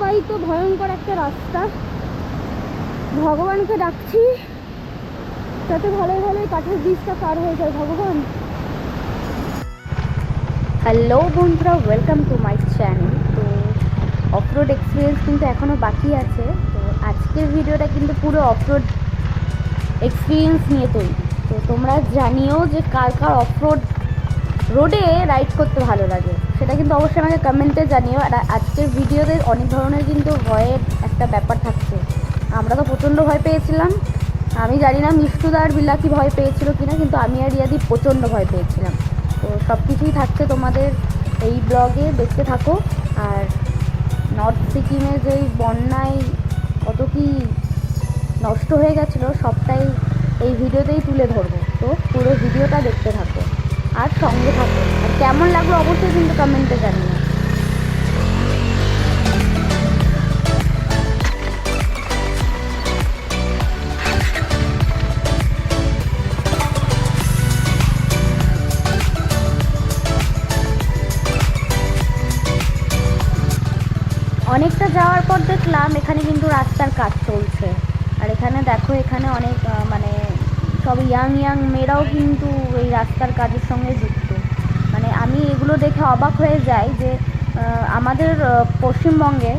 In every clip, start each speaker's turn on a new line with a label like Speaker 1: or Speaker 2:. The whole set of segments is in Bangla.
Speaker 1: প্রবাহিত ভয়ঙ্কর একটা রাস্তা। ভগবানকে ডাকছি যাতে ভালোই ভালোই কাঠের ব্রিজটা পার হয়ে যায় ভগবান। হ্যালো বন্ধুরা, ওয়েলকাম টু মাই চ্যানেল। তো অফরোড এক্সপিরিয়েন্স কিন্তু এখনও বাকি আছে। তো আজকের ভিডিওটা কিন্তু পুরো অফরোড এক্সপিরিয়েন্স নিয়ে তৈরি। তো তোমরা জানিও যে কার কার অফরোড রোডে রাইড করতে ভালো লাগে, সেটা কিন্তু অবশ্যই আমাকে কমেন্টে জানিও। আর আজকের ভিডিওতে অনেক ধরনের কিন্তু ভয়ের একটা ব্যাপার থাকছে। আমরা তো প্রচণ্ড ভয় পেয়েছিলাম। আমি জানি না মিষ্টুদা আর বিলাকি ভয় পেয়েছিল কিনা, কিন্তু আমি আর রিয়াদি প্রচণ্ড ভয় পেয়েছিলাম। তো সব কিছুই থাকছে তোমাদের এই ব্লগে, দেখতে থাকো। আর নর্থ সিকিমে যেই বন্যায় কত কি নষ্ট হয়ে গেছিলো সবটাই এই ভিডিওতেই তুলে ধরবো। তো পুরো ভিডিওটা দেখতে থাকো আর সঙ্গে থাকো। আর কেমন লাগলো অবশ্যই কিন্তু কমেন্টে জানিও। অনেকটা যাওয়ার পর দেখলাম এখানে কিন্তু রাস্তার কাজ চলছে। আর এখানে দেখো, এখানে অনেক মানে সব ইয়াং মেয়েরাও কিন্তু এই রাস্তার কাজের সঙ্গে যুক্ত। মানে আমি এগুলো দেখে অবাক হয়ে যাই যে আমাদের পশ্চিমবঙ্গে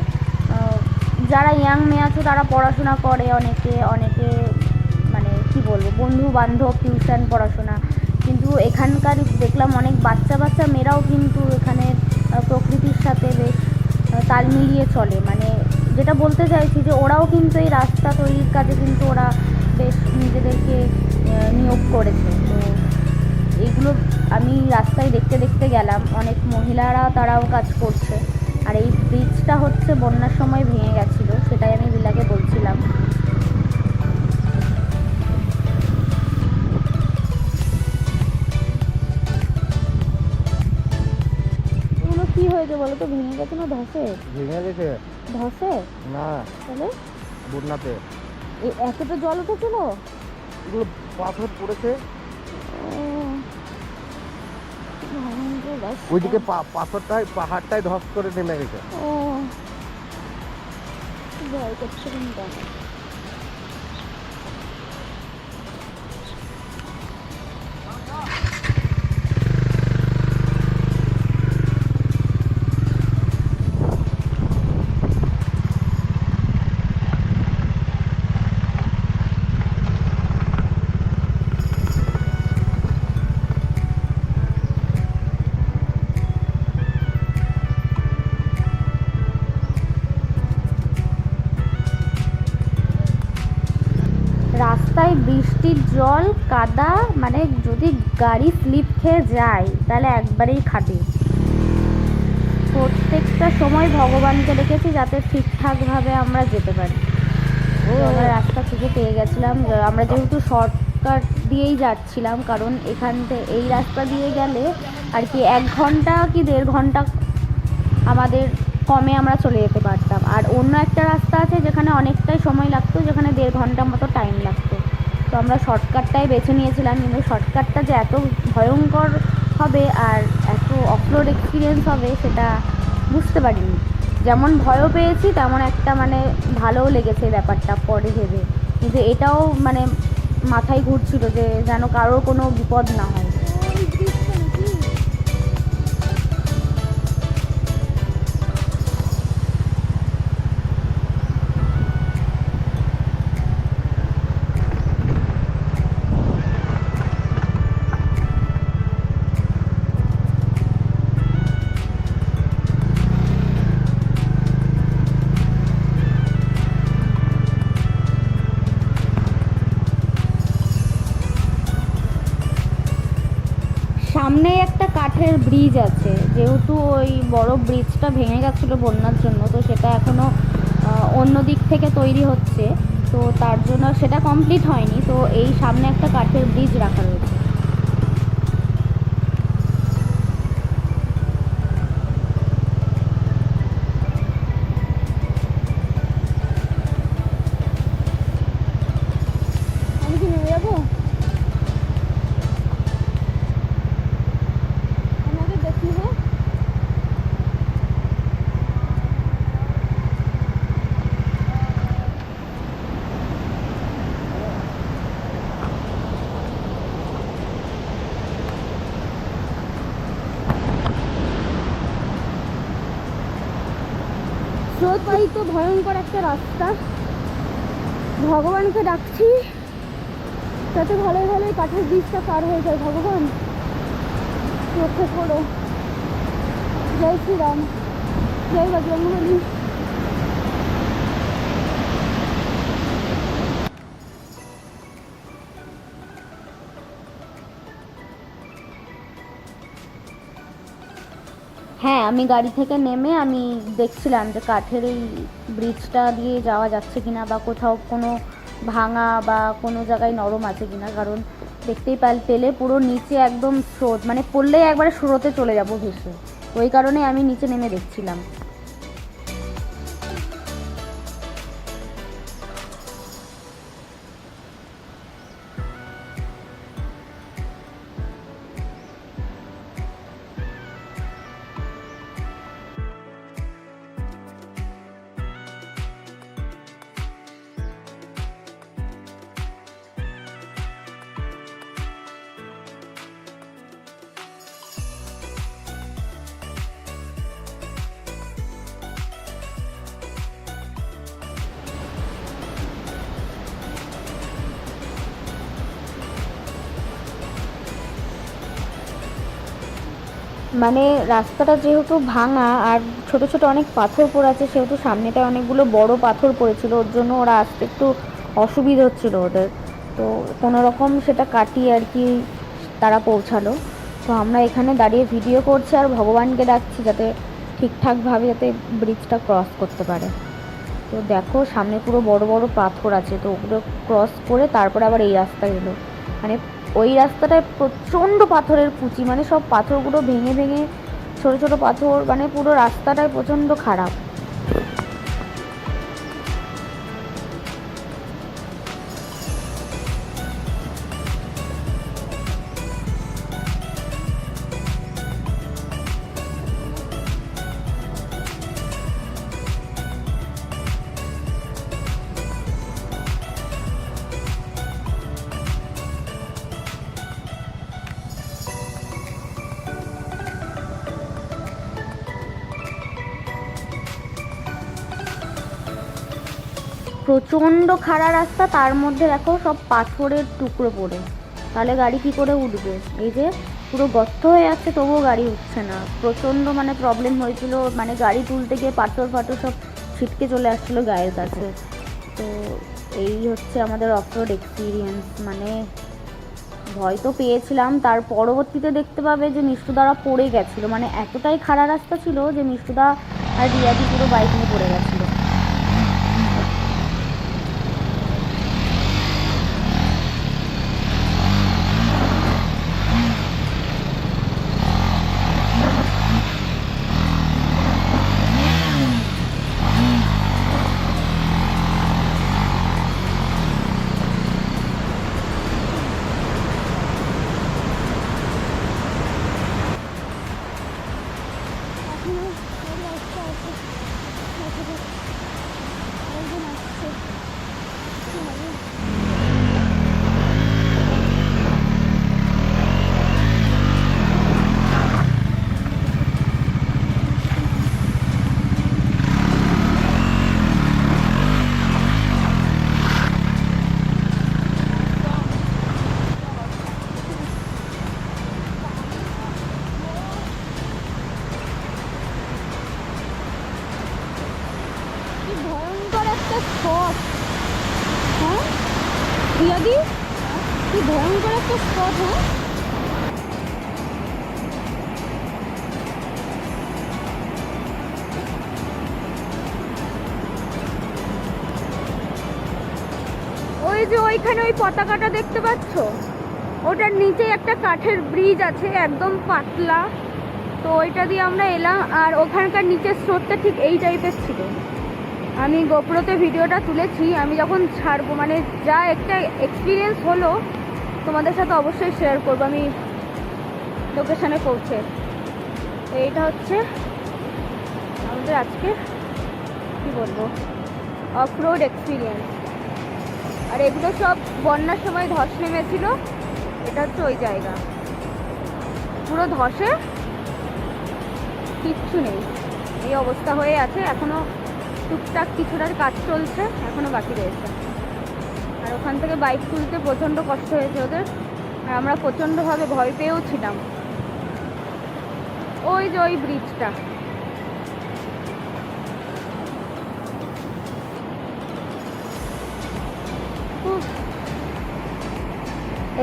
Speaker 1: যারা ইয়াং মেয়ে আছে তারা পড়াশোনা করে, অনেকে মানে কি বলবো, বন্ধু বান্ধব, টিউশন, পড়াশোনা। কিন্তু এখানকার দেখলাম অনেক বাচ্চা মেয়েরাও কিন্তু এখানে প্রকৃতির সাথে বেশ তাল মিলিয়ে চলে। মানে যেটা বলতে চাইছি যে ওরাও কিন্তু এই রাস্তা তৈরির কাজে কিন্তু ওরা বেশ নিজেদেরকে নিয়োগ করেছে। তো এইগুলো আমি রাস্তায় দেখতে গেলাম, অনেক মহিলারা তারাও কাজ করছে। আর এই ব্রিজটা হচ্ছে বন্যার সময় ভেঙে গেছিলো, সেটাই আমি বিলাকে বলছিলাম। এগুলো কি হয়েছে বলো তো, ভেঙে গেছে না ধসে?
Speaker 2: ভেঙে গেছে।
Speaker 1: ধসে
Speaker 2: না,
Speaker 1: তাহলে
Speaker 2: বন্যাতে
Speaker 1: এতটা জল উঠেছিল?
Speaker 2: এগুলো পাথর পড়েছে ওইদিকে, পাথরটাই পাহাড়টাই ধস করে নেমে গেছে।
Speaker 1: ও ভয় করছে কিন্তু আমার। রাস্তায় বৃষ্টির জল, কাদা, মানে যদি গাড়ি স্লিপ খেয়ে যায় তাহলে একবারেই খাবে। প্রত্যেকটা সময় ভগবানকে ডেকেছি যাতে ঠিকঠাকভাবে আমরা যেতে পারি। আমরা রাস্তা খুঁজে পেয়ে গেছিলাম। আমরা যেহেতু শর্টকাট দিয়েই যাচ্ছিলাম, কারণ এখান থেকে এই রাস্তা দিয়ে গেলে আর কি 1 ঘন্টা কি 1.5 ঘন্টা আমাদের কমে আমরা চলে যেতে পারতাম। আর অন্য একটা রাস্তা আছে যেখানে অনেকটাই সময় লাগতো, যেখানে 1.5 ঘন্টা মতো টাইম লাগতো। তো আমরা শর্টকাটটাই বেছে নিয়েছিলাম, কিন্তু শর্টকাটটা যে এত ভয়ঙ্কর হবে আর এত অফরোড এক্সপিরিয়েন্স হবে সেটা বুঝতে পারিনি। যেমন ভয়ও পেয়েছি তেমন একটা মানে ভালোও লেগেছে ব্যাপারটা পরে ভেবে। কিন্তু এটাও মানে মাথায় ঘুরছিল যে যেন কারোর কোনো বিপদ না হয়। সামনেই একটা কাঠের ব্রিজ আছে, যেহেতু ওই বড় ব্রিজটা ভেঙে গেছিলো বন্যার জন্য, তো সেটা এখনও অন্য দিক থেকে তৈরি হচ্ছে। তো তার জন্য সেটা কমপ্লিট হয়নি। তো এই সামনে একটা কাঠের ব্রিজ রাখা রয়েছে। আমি কি নেমে যাবো? আমাকে দেখি। হ্যাঁ স্রোতবাহিত ভয়ঙ্কর একটা রাস্তা। ভগবানকে ডাকছি যাতে ভালোই ভালোই কাঠের ব্রিজটা পার হয়ে যায়। ভগবান রক্ষা করো। জয় শ্রীরাম, জয় বজরংবলী। হ্যাঁ, আমি গাড়ি থেকে নেমে আমি দেখছিলাম যে কাঠের এই ব্রিজটা দিয়ে যাওয়া যাচ্ছে কিনা, বা কোথাও কোনো ভাঙা বা কোনো জায়গায় নরম আছে কিনা। কারণ দেখতেই পেলে পুরো নিচে একদম স্রোত, মানে পড়লেই একবারে স্রোতে চলে যাব ভেসে। ওই কারণে আমি নিচে নেমে দেখছিলাম। মানে রাস্তাটা যেহেতু ভাঙা আর ছোট ছোট অনেক পাথর পড়ে আছে, সেহেতু সামনেটায় অনেকগুলো বড় পাথর পড়েছিল, ওর জন্য ওরা আসতে একটু অসুবিধা হচ্ছিল ওদের। তো কোনো রকম সেটা কাটিয়ে আর কি তারা পৌঁছালো। তো আমরা এখানে দাঁড়িয়ে ভিডিও করছি আর ভগবানকে ডাকছি যাতে ঠিকঠাকভাবে যাতে ব্রিজটা ক্রস করতে পারে। তো দেখো সামনে পুরো বড় বড় পাথর আছে, তো ওগুলো ক্রস করে তারপরে আবার এই রাস্তায় এলো। মানে ওই রাস্তাটায় প্রচণ্ড পাথরের কুচি, মানে সব পাথরগুলো ভেঙে ভেঙে ছোটো ছোটো পাথর, মানে পুরো রাস্তাটায় প্রচণ্ড খারাপ। প্রচণ্ড খাড়া রাস্তা, তার মধ্যে দেখো সব পাথরের টুকরো পড়ে, তাহলে গাড়ি কি করে উঠবে? এই যে পুরো গর্ত হয়ে যাচ্ছে তবুও গাড়ি উঠছে না। প্রচণ্ড মানে প্রবলেম হয়েছিল, মানে গাড়ি তুলতে গিয়ে পাথর ফাথর সব ছিটকে চলে আসছিলো গায়ের কাছে। তো এই হচ্ছে আমাদের অফরোড এক্সপিরিয়েন্স। মানে ভয় তো পেয়েছিলাম, তার পরবর্তীতে দেখতে পাবে যে মিষ্টুদারা পড়ে গেছিলো, মানে এতটাই খাড়া রাস্তা ছিল যে মিষ্টুদা আর রিয়াদি পুরো বাইক নিয়ে পড়ে গেছিলো। ভয়ঙ্কর একটা স্পট। হ্যাঁ রিয়াদি, কি ভয়ঙ্কর একটা স্পট। হ্যাঁ ওই যে ওইখানে ওই পতাকাটা দেখতে পাচ্ছ, ওটার নিচে একটা কাঠের ব্রিজ আছে একদম পাতলা। তো ওইটা দিয়ে আমরা এলাম, আর ওখানকার নিচের স্রোতটা ঠিক এই টাইপের ছিল। আমি গোপ্রোতে ভিডিওটা তুলেছি, আমি যখন ছাড়বো মানে যা একটা এক্সপিরিয়েন্স হলো তোমাদের সাথে অবশ্যই শেয়ার করবো আমি লোকেশানে পৌঁছে। এইটা হচ্ছে আমাদের আজকে কি বলবো অফরোড এক্সপিরিয়েন্স। আর এগুলো সব বন্যার সময় ধস নেমেছিল, এটা হচ্ছে ওই জায়গা, পুরো ধসে কিচ্ছু নেই, এই অবস্থা হয়ে আছে। এখনো টুকটাক কিছুটা কাজ চলছে, এখনো বাকি রয়েছে। আর ওখান থেকে বাইক তুলতে প্রচণ্ড কষ্ট হয়েছে ওদের, আর আমরা প্রচণ্ডভাবে ভয় পেয়েও ছিলাম। ওই যে ওই ব্রিজটা,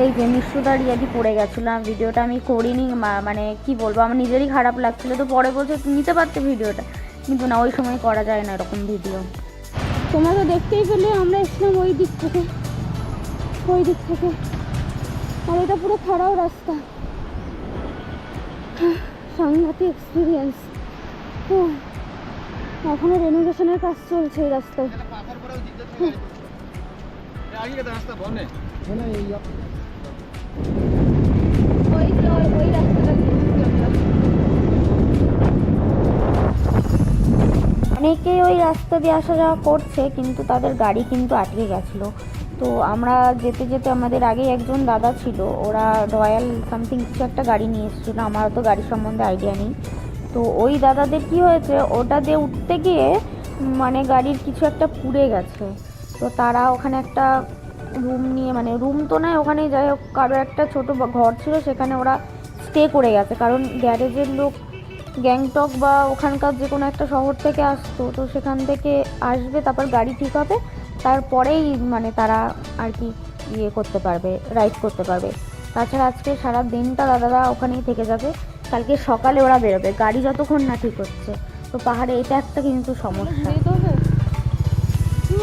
Speaker 1: এই যে মিশুদার ইয়াদি পড়ে গেছিলাম, ভিডিওটা আমি করিনি, মানে কি বলবো, আমার নিজেরই খারাপ লাগছিল। তো পরে বলছে নিতে পারতে ভিডিওটা, কিন্তু না, ওই সময় করা যায় না এরকম ভিডিও। তোমরা তো দেখতেই পেলে আমরা এসলাম ওই দিক থেকে, আর এটা পুরো খারাপ রাস্তা, সাংঘাতিক এক্সপিরিয়েন্স। এখনো রেনোভেশনের কাজ চলছে এই রাস্তায়। অনেকে ওই রাস্তা দিয়ে আসা যাওয়া করছে, কিন্তু তাদের গাড়ি কিন্তু আটকে গেছিলো। তো আমরা যেতে যেতে, আমাদের আগে একজন দাদা ছিল, ওরা রয়্যাল সামথিং কিছু একটা গাড়ি নিয়ে এসেছিলো, আমার তো গাড়ির সম্বন্ধে আইডিয়া নেই। তো ওই দাদাদের কি হয়েছে, ওটা দিয়ে উঠতে গিয়ে মানে গাড়ির কিছু একটা পুড়ে গেছে। তো তারা ওখানে একটা রুম নিয়ে, মানে রুম তো নয়, ওখানে যাই হোক কারো একটা ছোটো ঘর ছিল, সেখানে ওরা স্টে করে গেছে। কারণ গ্যারেজের লোক গ্যাংটক বা ওখানকার যে কোনো একটা শহর থেকে আসতো, তো সেখান থেকে আসবে, তারপর গাড়ি ঠিক হবে, তারপরেই মানে তারা আর কি করতে পারবে, রাইড করতে পারবে। তাছাড়া আজকে সারা দিনটা দাদারা ওখানেই থেকে যাবে, কালকে সকালে ওরা বেরোবে, গাড়ি যতক্ষণ না ঠিক হচ্ছে। তো পাহাড়ে এটা একটা কিন্তু সমস্যা।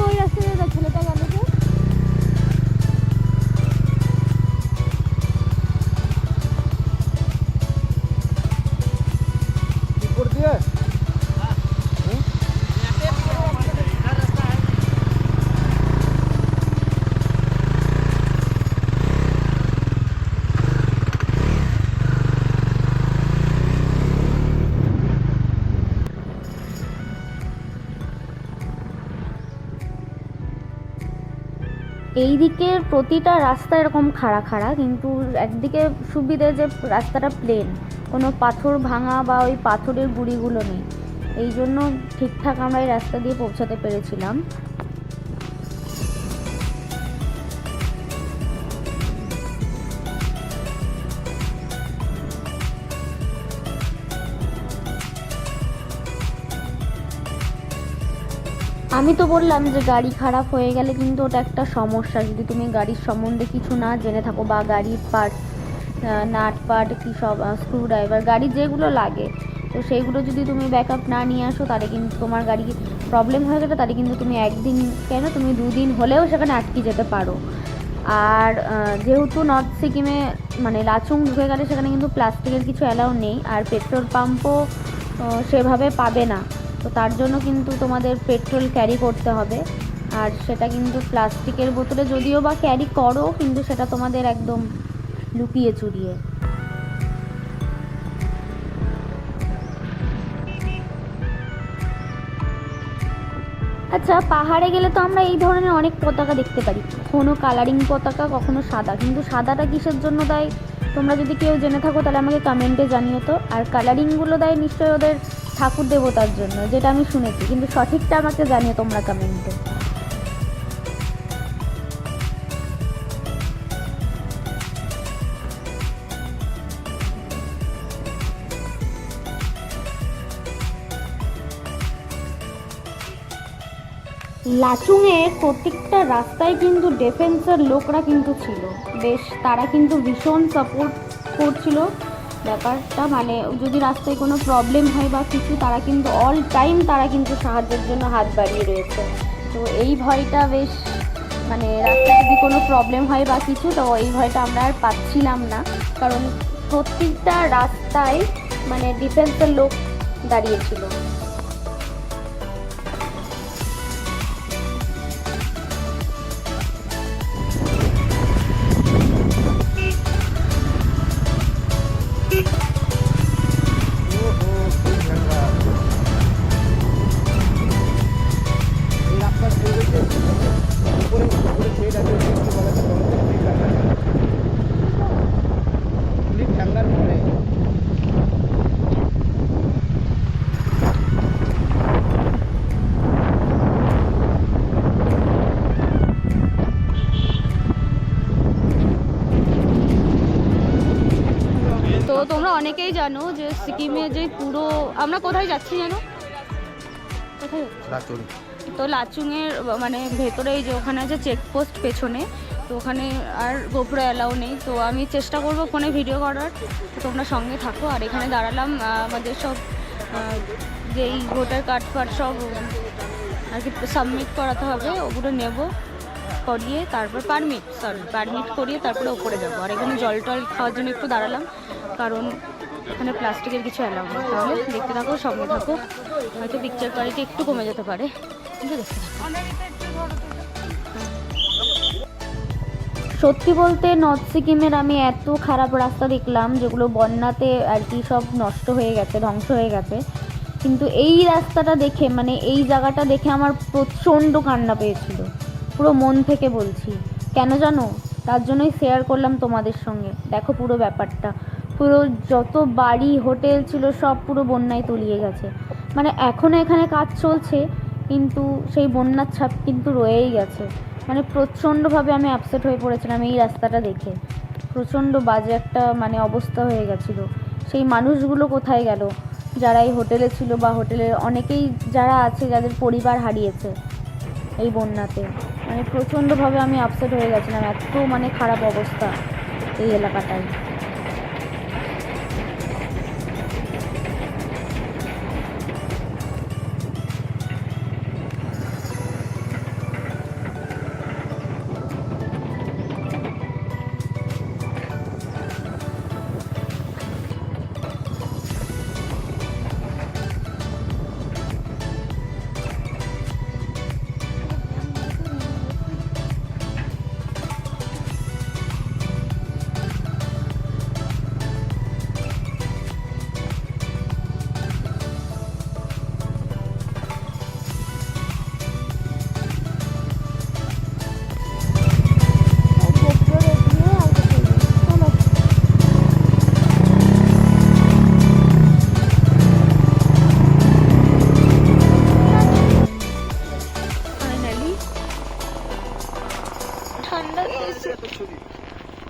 Speaker 1: ওই রাস্তায় ছেলেটা গেল যে এই দিকের প্রতিটা রাস্তা এরকম খাড়া খাড়া, কিন্তু একদিকে সুবিধে যে রাস্তাটা প্লেন, কোনো পাথর ভাঙা বা ওই পাথরের গুঁড়িগুলো নেই, এই জন্য ঠিকঠাক আমরা এই রাস্তা দিয়ে পৌঁছাতে পেরেছিলাম। আমি তো বললাম যে গাড়ি খারাপ হয়ে গেলে কিন্তু ওটা একটা সমস্যা, যদি তুমি গাড়ির সম্বন্ধে কিছু না জেনে থাকো, বা গাড়ির পার্টস, নাট পার্ট কী সব, স্ক্রু ড্রাইভার, গাড়ি যেগুলো লাগে, তো সেইগুলো যদি তুমি ব্যাকআপ না নিয়ে আসো, তাহলে কিন্তু তোমার গাড়ি প্রবলেম হয়ে গেলে, তাহলে কিন্তু তুমি একদিন কেন, তুমি 2 দিন হলেও সেখানে আটকে যেতে পারো। আর যেহেতু নর্থ সিকিমে মানে লাচুং ঢুকে গেলে সেখানে কিন্তু প্লাস্টিকের কিছু অ্যালাউ নেই, আর পেট্রোল পাম্পও সেভাবে পাবে না। তো তার জন্য কিন্তু তোমাদের পেট্রোল ক্যারি করতে হবে, আর সেটা কিন্তু প্লাস্টিকের বোতলে যদিও বা ক্যারি করো, কিন্তু সেটা তোমাদের একদম লুকিয়ে চুরিয়ে। আচ্ছা, পাহাড়ে গেলে তো আমরা এই ধরনের অনেক পতাকা দেখতে পারি, কখনো কালারিং পতাকা, কখনো সাদা, কিন্তু সাদাটা কিসের জন্য দেয় তোমরা যদি কেউ জেনে থাকো তাহলে আমাকে কমেন্টে জানিও তো। আর কালারিংগুলো দেয় নিশ্চয়ই ওদের ঠাকুর দেবতার জন্য, যেটা আমি শুনেছি, কিন্তু সঠিকটা আমাকে জানিও তোমরা কমেন্টে। লাচুংয়ের প্রত্যেকটা রাস্তায় কিন্তু ডিফেন্সের লোকরা কিন্তু ছিল, বেশ তারা কিন্তু ভীষণ সাপোর্ট করছিল ব্যাপারটা, মানে যদি রাস্তায় কোনো প্রবলেম হয় বা কিছু, তারা কিন্তু অল টাইম তারা কিন্তু সাহায্যের জন্য হাত বাড়িয়ে রয়েছে। তো এই ভয়টা বেশ, মানে রাস্তায় যদি কোনো প্রবলেম হয় বা কিছু, তো এই ভয়টা আমরা আর পাচ্ছিলাম না, কারণ প্রত্যেকটা রাস্তায় মানে ডিফেন্সের লোক দাঁড়িয়েছিল। জানো যে সিকিমে যে পুরো আমরা কোথায় যাচ্ছি জানো? কোথায় যাচ্ছি?
Speaker 2: লাচুং।
Speaker 1: তো লাচুংয়ের মানে ভেতরে এই যে ওখানে আছে চেকপোস্ট পেছনে, তো ওখানে আর গোপ্রো অ্যালাউ নেই। তো আমি চেষ্টা করব ফোনে ভিডিও করার, তো তোমরা সঙ্গে থাকো। আর এখানে দাঁড়ালাম, আমাদের সব যেই ভোটার কার্ড ফার্ড সব আর কি সাবমিট করাতে হবে, ওগুলো নেব, করিয়ে তারপর পারমিট করিয়ে তারপরে ওপরে যাবো। আর এখানে জল টল খাওয়ার জন্য একটু দাঁড়ালাম, কারণ এখানে প্লাস্টিকের কিছু অ্যালাউ নেই। তাহলে দেখতে থাকো, সঙ্গে থাকো, হয়তো পিকচার কোয়ালিটি একটু কমে যেতে পারে, কিন্তু দেখতে থাকো। সত্যি বলতে নর্থ সিকিমের আমি এত খারাপ রাস্তা দেখলাম, যেগুলো বন্যাতে আর কি সব নষ্ট হয়ে গেছে, ধ্বংস হয়ে গেছে, কিন্তু এই রাস্তাটা দেখে, মানে এই জায়গাটা দেখে আমার প্রচণ্ড কান্না পেয়েছিল, পুরো মন থেকে বলছি। কেন জানো? তার জন্যই শেয়ার করলাম তোমাদের সঙ্গে। দেখো পুরো ব্যাপারটা, পুরো যত বাড়ি হোটেল ছিল সব পুরো বন্যায় তলিয়ে গেছে। মানে এখনও এখানে কাজ চলছে, কিন্তু সেই বন্যার ছাপ কিন্তু রয়েই গেছে। মানে প্রচণ্ডভাবে আমি আপসেট হয়ে পড়েছিলাম এই রাস্তাটা দেখে। প্রচণ্ড বাজে একটা মানে অবস্থা হয়ে গেছিলো। সেই মানুষগুলো কোথায় গেল যারা এই হোটেলে ছিল, বা হোটেলের অনেকেই যারা আছে যাদের পরিবার হারিয়েছে এই বন্যাতে। মানে প্রচণ্ডভাবে আমি আপসেট হয়ে গেছিলাম, এত মানে খারাপ অবস্থা এই এলাকাটায়।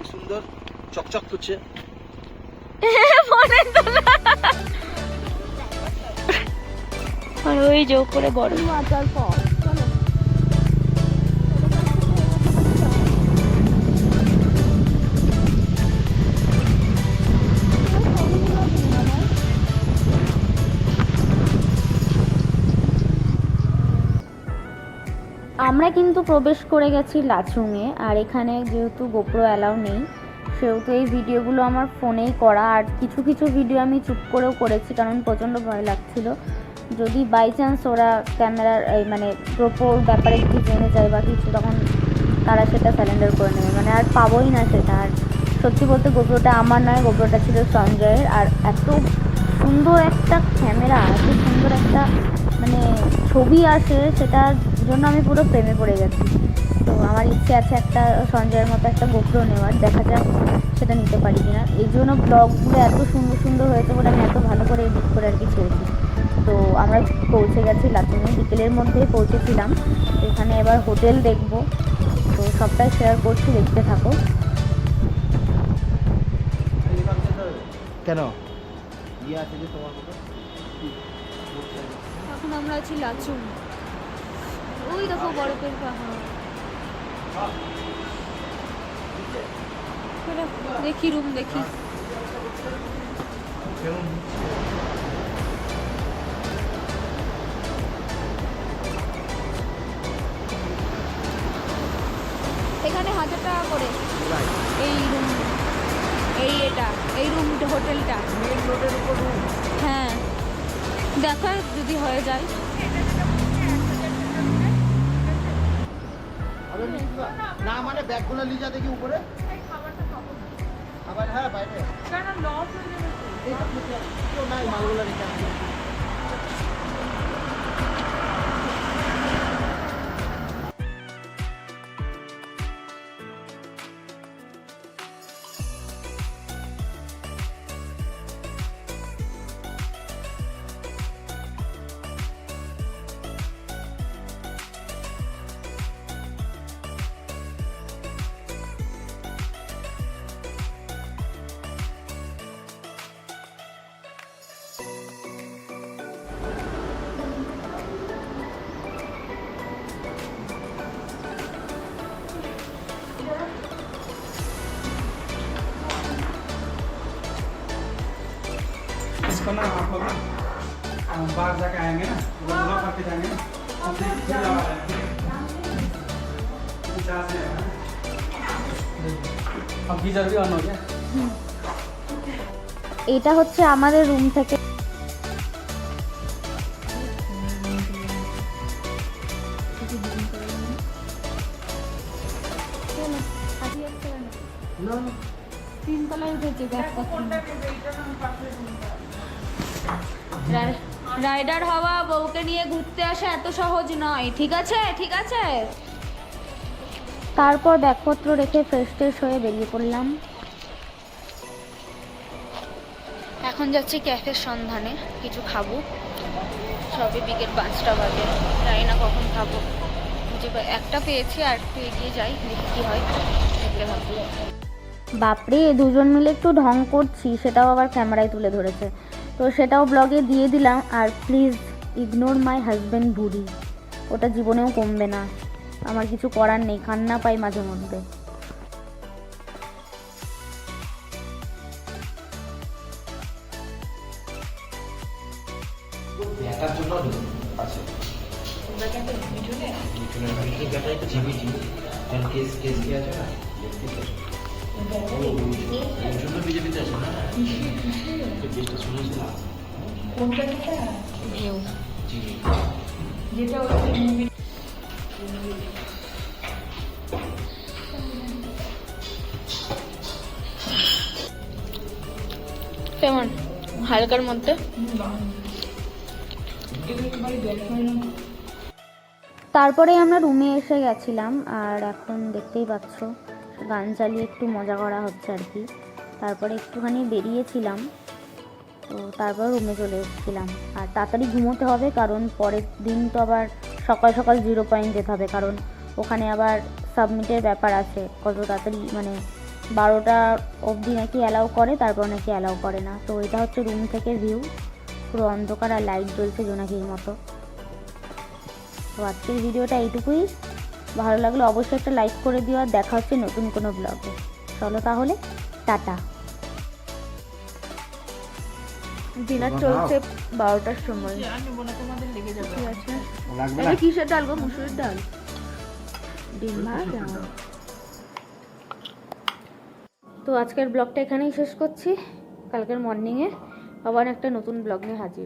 Speaker 2: সুন্দর চকচক করছে।
Speaker 1: আর ওই যে উপরে বড় মাচার পর আমরা কিন্তু প্রবেশ করে গেছি লাচুংয়ে। আর এখানে যেহেতু গোপ্রো অ্যালাউ নেই, সেহেতু এই ভিডিওগুলো আমার ফোনেই করা। আর কিছু কিছু ভিডিও আমি চুপ করেও করেছি, কারণ প্রচণ্ড ভয় লাগছিল যদি বাই চান্স ওরা ক্যামেরার এই মানে গোপ্রোর ব্যাপারে কিছু জেনে যায় বা কিছু, তখন তারা সেটা স্যালেন্ডার করে নেবে, মানে আর পাবোই না সেটা। আর সত্যি বলতে গোপ্রোটা আমার নয়, গোপ্রোটা ছিল সঞ্জয়ের। আর এত সুন্দর একটা ক্যামেরা, এত সুন্দর একটা মানে ছবি আসে, সেটার জন্য আমি পুরো প্রেমে পড়ে গেছি। তো আমার ইচ্ছে আছে একটা সঞ্জয়ের মতো একটা গোপ্রো নেওয়ার, দেখা যাক সেটা নিতে পারি কিনা। এই জন্য ব্লগগুলো এত সুন্দর সুন্দর হয়েছে বলে আমি এত ভালো করে এডিট করে আর কি ছেড়েছি। তো আমরা পৌঁছে গেছি লাচুংয়ে, বিকেলের মধ্যেই পৌঁছেছিলাম। এখানে এবার হোটেল দেখব, তো সবটাই শেয়ার করছি, দেখতে থাকো।
Speaker 2: কেন
Speaker 1: এখন আমরা আছি লাচুং, ওই দেখো বরফের পাহাড়। দেখি রুম দেখি। এখানে 1000 টাকা করে এই রুম, এই রুমটা হোটেলটা
Speaker 2: মেন রোডের উপর রুম।
Speaker 1: হ্যাঁ, দেখা যদি হয়ে যায়।
Speaker 2: না মানে ব্যাগগুলো নিয়ে যা দেখি উপরে আবার। হ্যাঁ বাইরে নাই মালগুলো রেখে আসবে।
Speaker 3: जाके आएंगे ना, वहाँ करके जाएंगे ना, अब गीजर भी ऑन हो गया।
Speaker 1: এটা হচ্ছে আমাদের রুম থেকে তিনতলায় উঠেছে রাইডার হওয়া বউকে নিয়ে ঘুরতে আসা এত সহজ নয়, ঠিক আছে ঠিক আছে। তারপর ব্যাগপত্র রেখে ফ্রেশ ট্রেশ হয়ে বেরিয়ে পড়লাম। এখন যাচ্ছি ক্যাফের সন্ধানে, কিছু খাবো। সবে বিকেল 5টা বাজে, জানি না কখন খাবো। একটা পেয়েছি, আর একটু এগিয়ে যাই, দেখি কি হয়, দেখলে ভাববো। বাপরে, দুজন মিলে একটু ঢং করছি, সেটাও আবার ক্যামেরায় তুলে ধরেছে, তো সেটাও ব্লগে দিয়ে দিলাম। আর প্লিজ ইগনোর মাই হাজব্যান্ড বুড়ি, ওটা জীবনেও কমবে না, আমার কিছু করার নেই, কান্না পাই মাঝে মধ্যে।
Speaker 4: ব্যাটার জন্য আছে মিঠুনের ব্যাটার একটা জিবি কারণ কেস কি আছে না ওর জন্য বিজেপিতে আছে না কেসটা শুনেছিলাম কোনটা জিবি যেটা
Speaker 1: কেমন হালকার মধ্যে। তারপরে আমরা রুমে এসে গেছিলাম, আর এখন দেখতেই পাচ্ছ গান চালিয়ে একটু মজা করা হচ্ছে আর কি। তারপরে একটুখানি বেরিয়েছিলাম, তো তারপর রুমে চলে এসেছিলাম। আর তাড়াতাড়ি ঘুমোতে হবে, কারণ পরের দিন তো আবার সকাল সকাল 0 পয়েন্ট যেতে হবে, কারণ ওখানে আবার সাবমিটের ব্যাপার আছে। কত তাড়াতাড়ি মানে 12টা অবধি নাকি অ্যালাউ করে, তারপর নাকি অ্যালাউ করে না। তো এটা হচ্ছে রুম থেকে ভিউ, পুরো অন্ধকার আর লাইট জ্বলছে জোনাকির মতো। তো আজকের ভিডিওটা এইটুকুই, ভালো লাগলে অবশ্যই একটা লাইক করে দিও, আর দেখা হচ্ছে নতুন কোনো ব্লগে। চলো তাহলে, টাটা। ডিনার চলছে 12টার সময়। ঠিক আছে, এটা কিসের ডাল গো? মুসুরির ডাল, ডিম ভাত। তো আজকের ব্লগটা এখানেই শেষ করছি, কালকের মর্নিংয়ে আবার একটা নতুন ব্লগ নিয়ে হাজির।